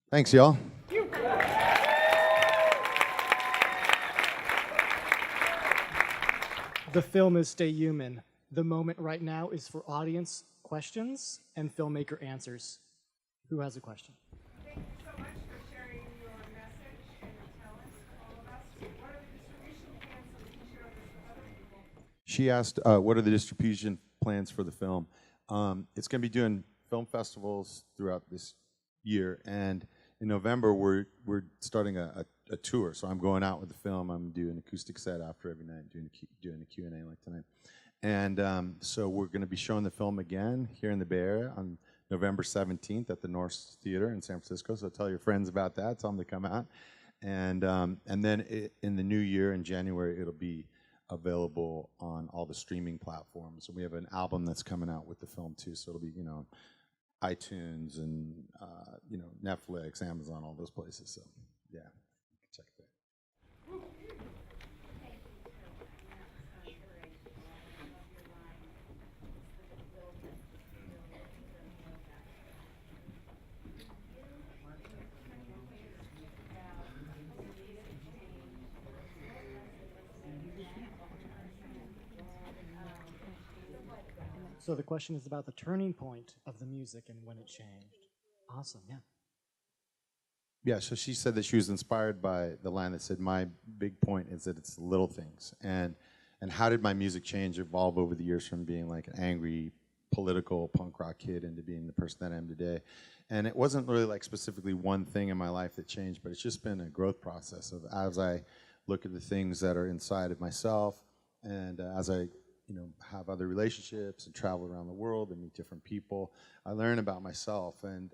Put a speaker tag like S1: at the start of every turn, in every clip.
S1: Thanks, y'all.
S2: The film is Stay Human. The moment right now is for audience questions and filmmaker answers. Who has a question?
S3: Thank you so much for sharing your message and your talents with all of us. What are the distribution plans so we can share this with other people?
S1: She asked, what are the distribution plans for the film? It's going to be doing film festivals throughout this year, and in November we're starting a tour. So I'm going out with the film. I'm doing an acoustic set after every night, doing a Q&A like tonight. And so we're going to be showing the film again here in the Bay Area on November 17th at the Norse Theater in San Francisco. So tell your friends about that. Tell them to come out. And then in the new year, in January, it'll be available on all the streaming platforms. And we have an album that's coming out with the film too. So it'll be, iTunes and, Netflix, Amazon, all those places. So yeah, check it out.
S2: So the question is about the turning point of the music and when it changed. Awesome, yeah.
S1: Yeah, so she said that she was inspired by the line that said, "My big point is that it's the little things." And how did my music change, evolve over the years from being like an angry, political punk rock kid into being the person that I am today? And it wasn't really like specifically one thing in my life that changed, but it's just been a growth process of as I look at the things that are inside of myself, and as I have other relationships and travel around the world and meet different people, I learn about myself. And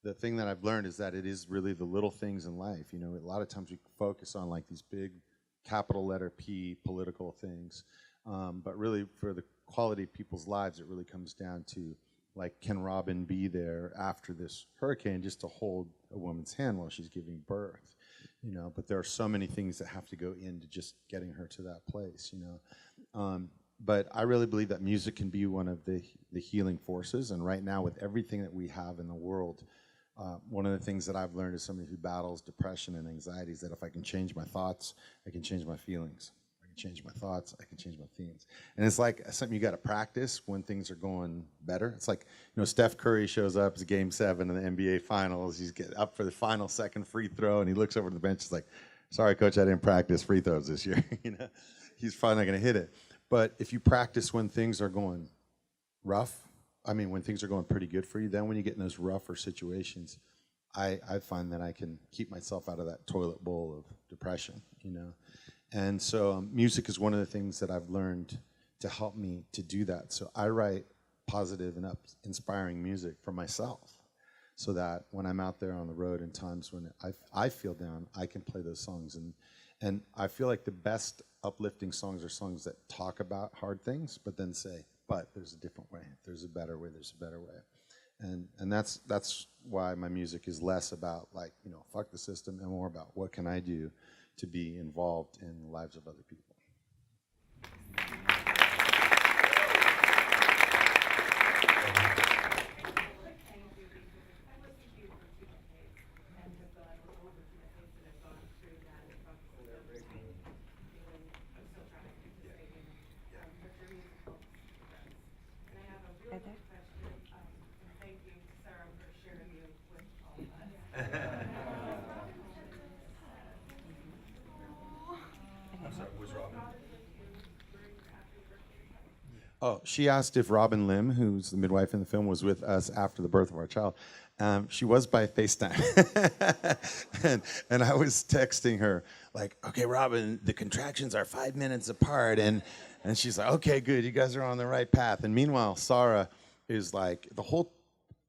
S1: the thing that I've learned is that it is really the little things in life. A lot of times we focus on like these big capital letter P political things, but really for the quality of people's lives, it really comes down to like, can Robin be there after this hurricane just to hold a woman's hand while she's giving birth? But there are so many things that have to go into just getting her to that place. But I really believe that music can be one of the healing forces. And right now, with everything that we have in the world, one of the things that I've learned as somebody who battles depression and anxiety is that if I can change my thoughts, I can change my feelings. I can change my thoughts, I can change my feelings. And it's like something you got to practice when things are going better. It's like, Steph Curry shows up, it's Game 7 in the NBA Finals. He's get up for the final second free throw, and he looks over to the bench. He's like, "Sorry, coach, I didn't practice free throws this year." He's probably not going to hit it. But if you practice when things are going rough, when things are going pretty good for you, then when you get in those rougher situations, I find that I can keep myself out of that toilet bowl of depression, And so music is one of the things that I've learned to help me to do that. So I write positive and inspiring music for myself so that when I'm out there on the road in times when I feel down, I can play those songs. And I feel like the best uplifting songs are songs that talk about hard things, but then say, but there's a different way. There's a better way. There's a better way. And that's why my music is less about like, fuck the system, and more about what can I do to be involved in the lives of other people. Oh, she asked if Robin Lim, who's the midwife in the film, was with us after the birth of our child. She was by FaceTime. and I was texting her, like, "Okay, Robin, the contractions are 5 minutes apart." And she's like, "Okay, good, you guys are on the right path." And meanwhile, Sarah is like, the whole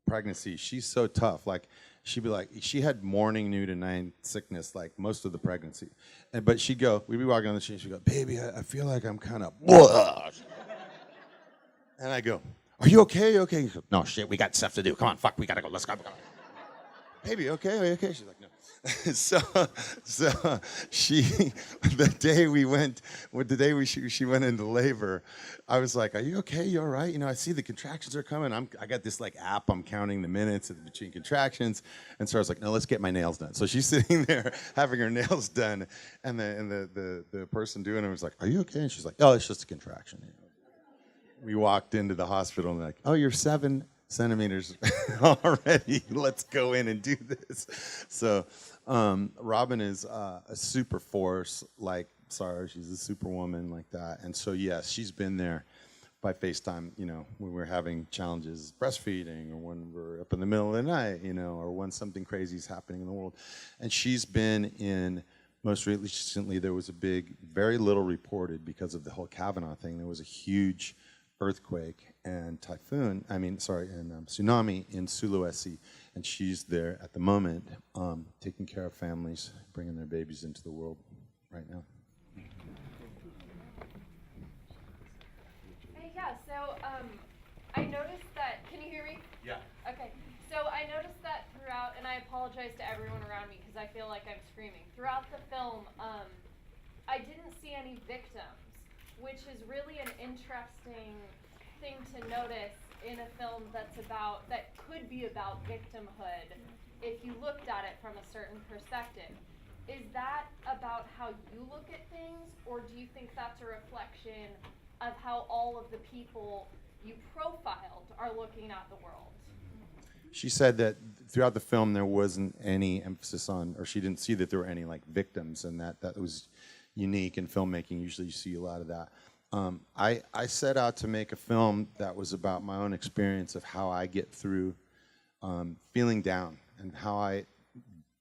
S1: pregnancy, she's so tough. Like, she'd be like, she had morning, noon, and night sickness, like most of the pregnancy. But we'd be walking on the street, she'd go, "Baby, I feel like I'm kind of..." And I go, "Are you okay? You okay?" He goes, "No, shit, we got stuff to do. Come on, fuck, we gotta go. Let's go." baby, okay, okay. She's like, no. so she, the day she went into labor, I was like, are you okay? You all right? You know, I see the contractions are coming. I got this like app. I'm counting the minutes between contractions, and so I was like, no, let's get my nails done. So she's sitting there having her nails done, and the person doing it was like, are you okay? And she's like, oh, it's just a contraction. You know. We walked into the hospital and they're like, oh, you're 7 centimeters already. Let's go in and do this. So Robin is a super force like Sarah. She's a superwoman like that. And so, yes, she's been there by FaceTime, you know, when we're having challenges breastfeeding, or when we're up in the middle of the night, you know, or when something crazy is happening in the world. And she's been in, most recently, there was a big, very little reported because of the whole Kavanaugh thing. There was a huge earthquake and tsunami in Sulawesi, and she's there at the moment, taking care of families, bringing their babies into the world right now.
S4: Hey, yeah, so I noticed that, can you hear me?
S1: Yeah.
S4: Okay, so I noticed that throughout, and I apologize to everyone around me because I feel like I'm screaming. Throughout the film, I didn't see any victims, which is really an interesting thing to notice in a film that could be about victimhood if you looked at it from a certain perspective. Is that about how you look at things, or do you think that's a reflection of how all of the people you profiled are looking at the world?
S1: She said that throughout the film there wasn't any emphasis on, or she didn't see that there were any like victims, and that was unique in filmmaking. Usually you see a lot of that. I set out to make a film that was about my own experience of how I get through feeling down, and how I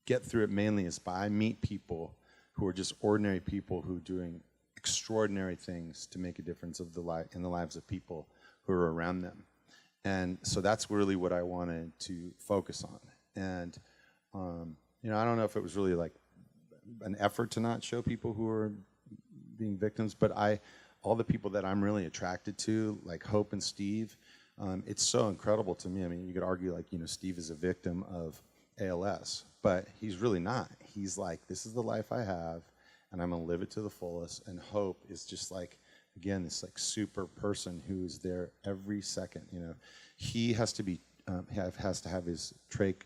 S1: get through it mainly is by I meet people who are just ordinary people who are doing extraordinary things to make a difference in the lives of people who are around them. And so that's really what I wanted to focus on. And you know, I don't know if it was really like an effort to not show people who are being victims, but all the people that I'm really attracted to, like Hope and Steve, it's so incredible to me. I mean, you could argue like, you know, Steve is a victim of ALS, but he's really not. He's like, this is the life I have, and I'm gonna live it to the fullest. And Hope is just like, again, this like super person who is there every second. You know, he has to be has to have his trach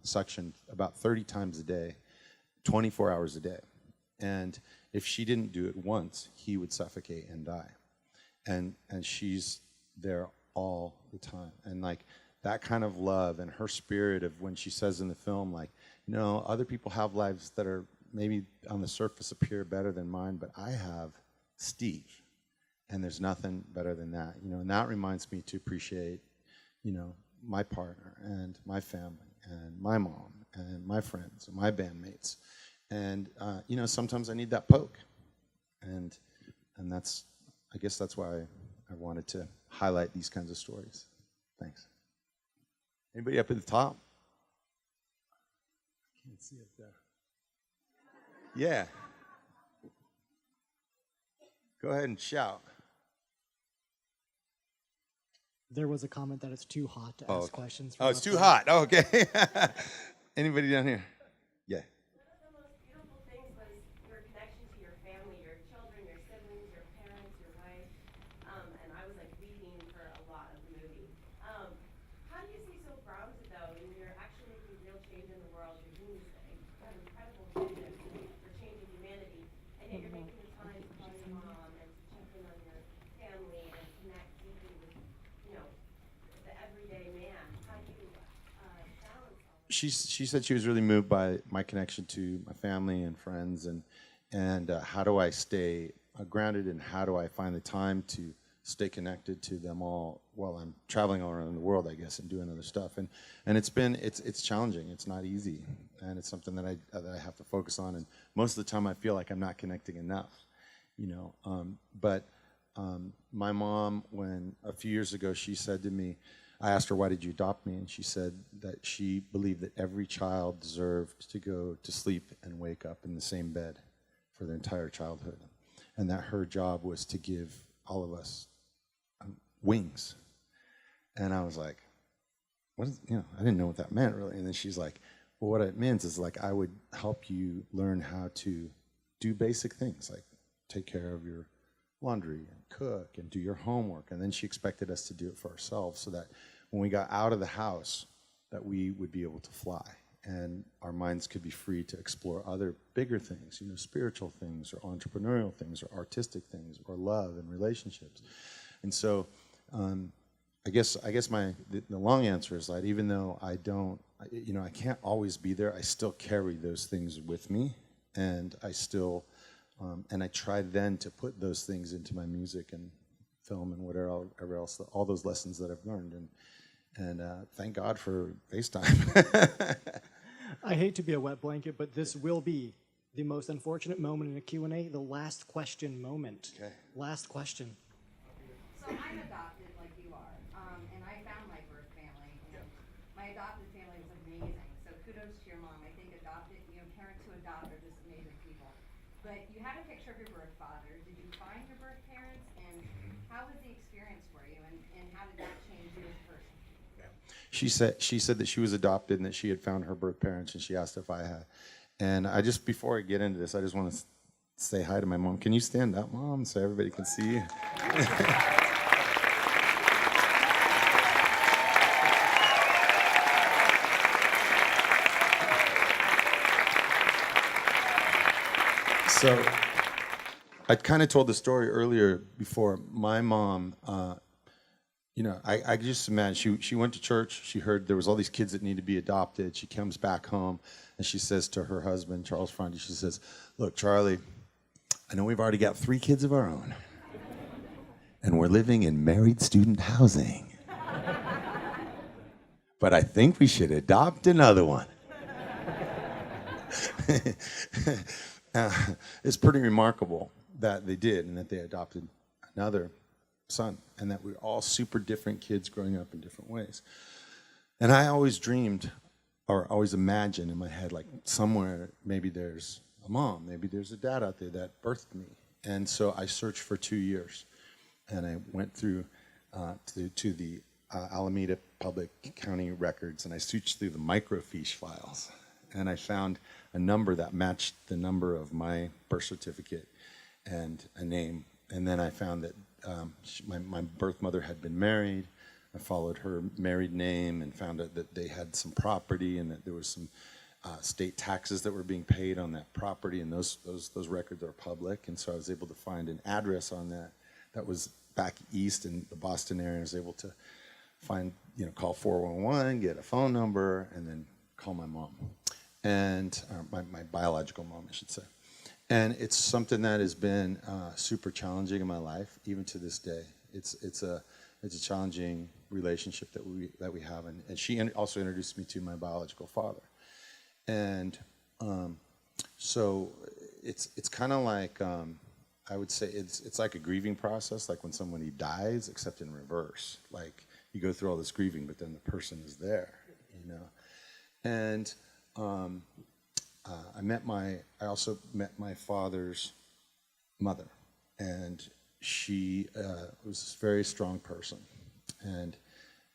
S1: suctioned about 30 times a day, 24 hours a day. And if she didn't do it once, he would suffocate and die. And she's there all the time. And like that kind of love and her spirit of when she says in the film, like, you know, other people have lives that are maybe on the surface appear better than mine, but I have Steve. And there's nothing better than that, you know, and that reminds me to appreciate, you know, my partner and my family and my mom and my friends and my bandmates. And, you know, sometimes I need that poke. And that's, I guess that's why I wanted to highlight these kinds of stories. Thanks. Anybody up at the top? Can't see up there. Yeah. Go ahead and shout.
S2: There was a comment that it's too hot to ask questions.
S1: Oh, it's too hot. Oh, okay. Anybody down here? Yeah.
S5: One of the most beautiful things was your connection to your family, your children, your siblings, your parents, your wife. And I was like weeping for a lot of the movie. How do you stay so grounded though, when you're actually making real change in the world? You're doing this incredible vision for changing humanity, and yet you're making the time to call your mom and to check in on your family and connect deeply with, you know, the everyday man. How do you balance all that?
S1: She said she was really moved by my connection to my family and friends, and how do I stay grounded, and how do I find the time to stay connected to them all while I'm traveling all around the world, I guess, and doing other stuff. And it's challenging. It's not easy, and it's something that I have to focus on. And most of the time, I feel like I'm not connecting enough, you know. But my mom, when a few years ago, she said to me, I asked her, why did you adopt me? And she said that she believed that every child deserved to go to sleep and wake up in the same bed for their entire childhood. And that her job was to give all of us wings. And I was like, what is, you know, I didn't know what that meant really. And then she's like, what it means is like I would help you learn how to do basic things like take care of your laundry and cook and do your homework. And then she expected us to do it for ourselves so that when we got out of the house that we would be able to fly and our minds could be free to explore other bigger things, you know, spiritual things or entrepreneurial things or artistic things or love and relationships. And so I guess the long answer is that even though I don't, you know, I can't always be there, I still carry those things with me, and I still, and I try then to put those things into my music and film and whatever else, all those lessons that I've learned, and thank God for FaceTime.
S2: I hate to be a wet blanket, but this will be the most unfortunate moment in a Q&A, the last question moment.
S1: Okay.
S2: Last question.
S6: So I'm adopted like you are, and I found my birth family, and my adopted family was amazing. So kudos to your mom. I think parents who adopt are just amazing people. But you had a picture of your birth father. Did you find your birth parents, and how was the experience for you, and how did that change you as a person?
S1: She said that she was adopted and that she had found her birth parents, and she asked if I had. And before I get into this, I just want to say hi to my mom. Can you stand up, Mom, so everybody can see you? So I kind of told the story earlier before. My mom, you know, I just imagine she went to church. She heard there was all these kids that need to be adopted. She comes back home and she says to her husband, Charles Franti, she says, "Look, Charlie, I know we've already got 3 kids of our own, and we're living in married student housing. But I think we should adopt another one." It's pretty remarkable that they did and that they adopted another son, and that we're all super different kids growing up in different ways. And I always dreamed or always imagined in my head, like somewhere maybe there's a mom, maybe there's a dad out there that birthed me. And so I searched for 2 years, and I went through to the Alameda Public County records, and I searched through the microfiche files, and I found a number that matched the number of my birth certificate and a name. And then I found that my birth mother had been married. I followed her married name and found out that they had some property and that there was some state taxes that were being paid on that property, and those records are public. And so I was able to find an address on that was back east in the Boston area. I was able to find, you know, call 411, get a phone number, and then call my mom, and my biological mom, I should say. And it's something that has been super challenging in my life, even to this day. It's a challenging relationship that we have, and she also introduced me to my biological father, and so it's kind of like I would say it's like a grieving process, like when somebody dies, except in reverse. Like you go through all this grieving, but then the person is there, you know, and. I also met my father's mother, and she was a very strong person. And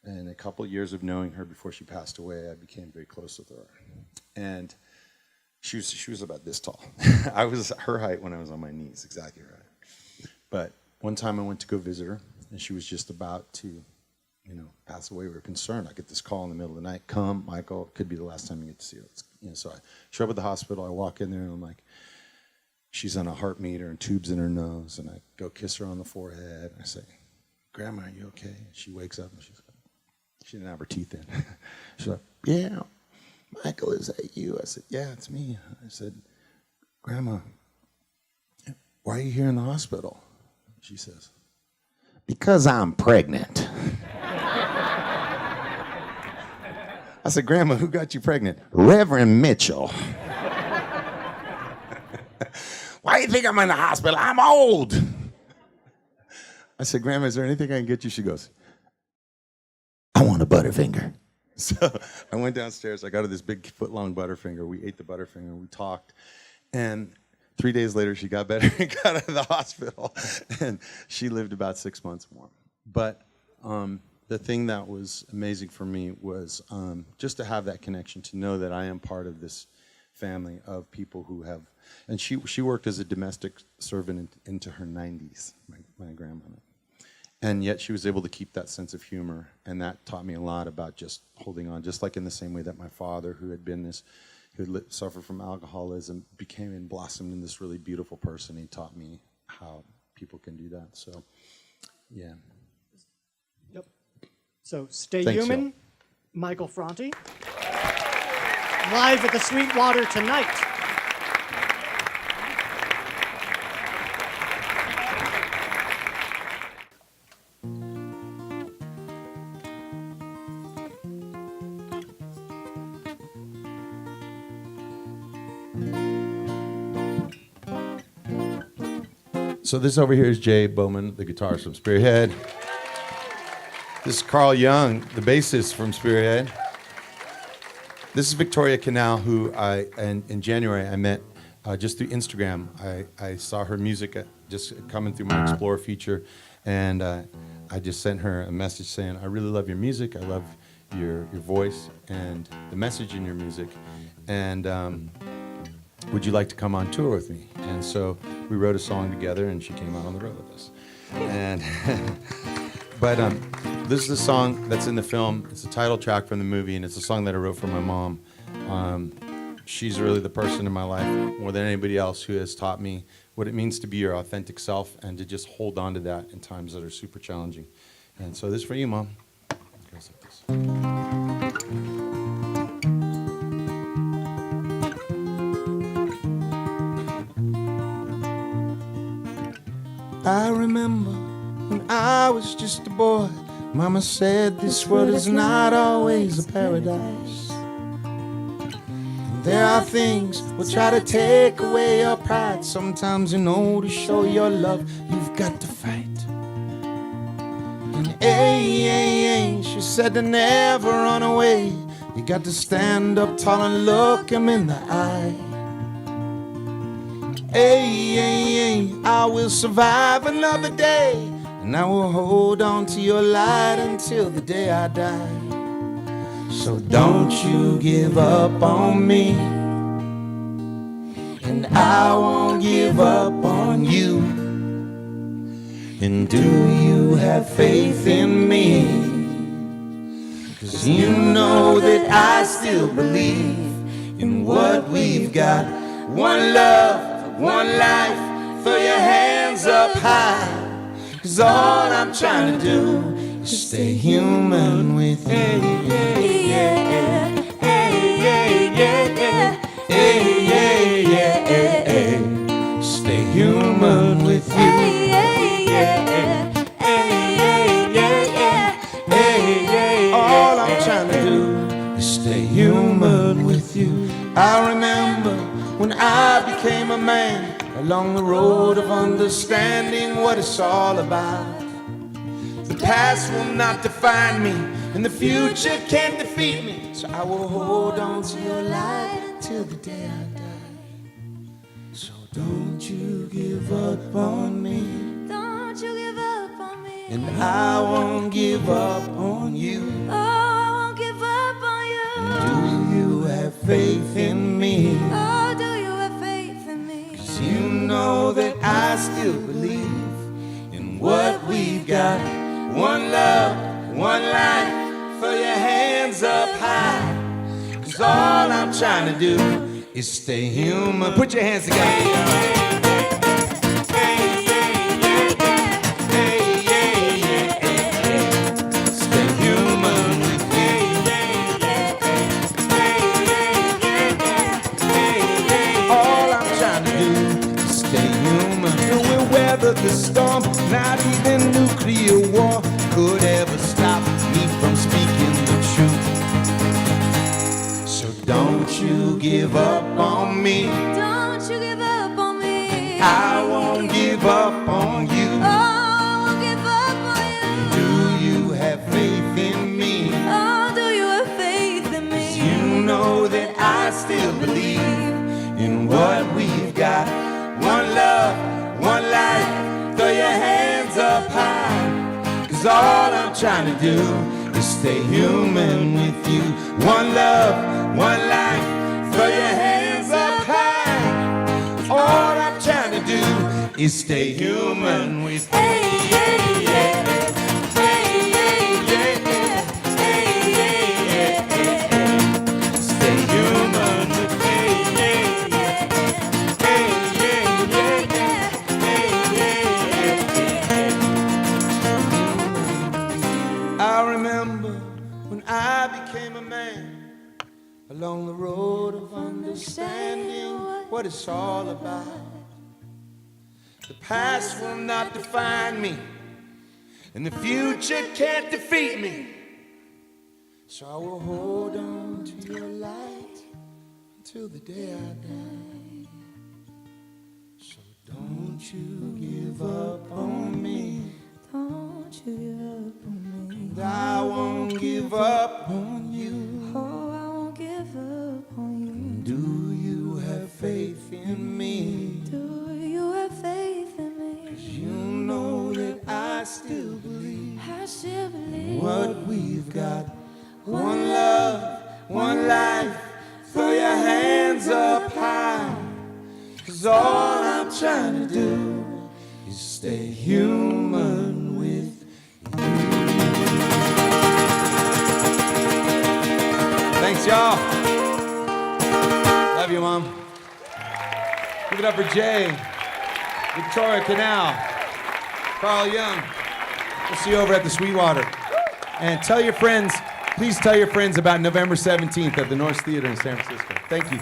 S1: in a couple of years of knowing her before she passed away, I became very close with her. And she was about this tall. I was her height when I was on my knees, exactly right. But one time I went to go visit her, and she was just about to, you know, pass away. We were concerned. I get this call in the middle of the night. "Come, Michael. It could be the last time you get to see her." So I show up at the hospital. I walk in there, and I'm like, she's on a heart meter and tubes in her nose, and I go kiss her on the forehead. And I say, "Grandma, are you okay?" And she wakes up, and she didn't have her teeth in. She's like, "Yeah, Michael, is that you?" I said, "Yeah, it's me." I said, "Grandma, why are you here in the hospital?" She says, "Because I'm pregnant." I said, "Grandma, who got you pregnant?" "Reverend Mitchell." "Why do you think I'm in the hospital? I'm old." I said, "Grandma, is there anything I can get you?" She goes, "I want a Butterfinger." So I went downstairs. I got her this big foot-long Butterfinger. We ate the Butterfinger. We talked. And 3 days later, she got better and got out of the hospital. And she lived about 6 months more. But the thing that was amazing for me was just to have that connection, to know that I am part of this family of people who have, and she worked as a domestic servant into her 90s, my grandmother. And yet she was able to keep that sense of humor, and that taught me a lot about just holding on, just like in the same way that my father, who had been this, who had suffered from alcoholism, became and blossomed in this really beautiful person. He taught me how people can do that. So, yeah.
S2: Yep. So stay
S1: Thanks,
S2: human,
S1: y'all.
S2: Michael Franti. Live at the Sweetwater tonight.
S1: So this over here is Jay Bowman, the guitarist from Spearhead. This is Carl Young, the bassist from Spearhead. This is Victoria Canal, who in January I met just through Instagram. I saw her music just coming through my Explore feature, and I just sent her a message saying, I really love your music, I love your voice and the message in your music, and would you like to come on tour with me? And so we wrote a song together, and she came out on the road with us. And but this is a song that's in the film. It's the title track from the movie, and it's a song that I wrote for my mom. She's really the person in my life, more than anybody else, who has taught me what it means to be your authentic self and to just hold on to that in times that are super challenging. And so this is for you, Mom. It goes like this. I remember when I was just a boy, Mama said this world is not always a paradise. There are things will try to take away your pride. Sometimes, you know, to show your love, you've got to fight. And she said to never run away. You got to stand up tall and look him in the eye. I will survive another day, and I will hold on to your light until the day I die. So don't you give up on me, and I won't give up on you. And do you have faith in me? 'Cause you know that I still believe in what we've got. One love, one life, throw your hands up high. 'Cause all I'm trying to do is stay human with you. Stay human with you. All I'm trying to do is stay human with you. I remember when I became a man, along the road of understanding what it's all about. The past will not define me, and the future can't defeat me. So I will hold on to your light until the day I die. So don't you give up on me,
S7: Don't you give up on me.
S1: and I won't give up on you.
S7: Oh, I won't give up on you.
S1: Do you have faith in me?
S7: Oh, do you have faith in me?
S1: 'Cause you know that I still believe in what we've got. One love, one life, throw your hands up high. 'Cause all I'm trying to do is stay human. Put your hands together. Stay human with me. All I'm trying to do is stay human. And we'll weather the storm. Not even nuclear war could ever stop me from speaking the truth. So don't you give up on me,
S7: Don't you give up on me.
S1: I won't give up on you.
S7: Oh, I won't give up on you.
S1: Do you have faith in me?
S7: Oh, do you have faith in me?
S1: You know that I still believe in what we've got. One love, one life, throw your hands up high. 'Cause
S8: 'cause all I'm trying to do is stay human with you. One love, one life, throw your hands up high. All I'm trying to do is stay human with you.
S7: Hey, yeah, yeah. Hey, yeah, yeah. Hey, yeah, yeah.
S8: Stay human with me. Hey, yeah, yeah. Hey, yeah. I remember when I became a man along the road of understanding what it's all about. The past will not define me, and the future can't defeat me. So I will hold on to your light until the day I die. So don't you give up on me.
S7: Don't you give up on me.
S8: And I won't give up on you.
S7: Oh, I won't give up on you.
S8: Do you have faith in me?
S7: Do you have faith in me?
S8: You know that I still believe
S7: I still believe
S8: what we've got. One love, one life, throw your hands up high. 'Cause all I'm trying to do is stay human with you. Thanks, y'all. Love you, Mom. Give it up for Jay, Victoria Canal, Carl Young. We'll see you over at the Sweetwater. And tell your friends, please tell your friends about November 17th at the North Theater in San Francisco. Thank you.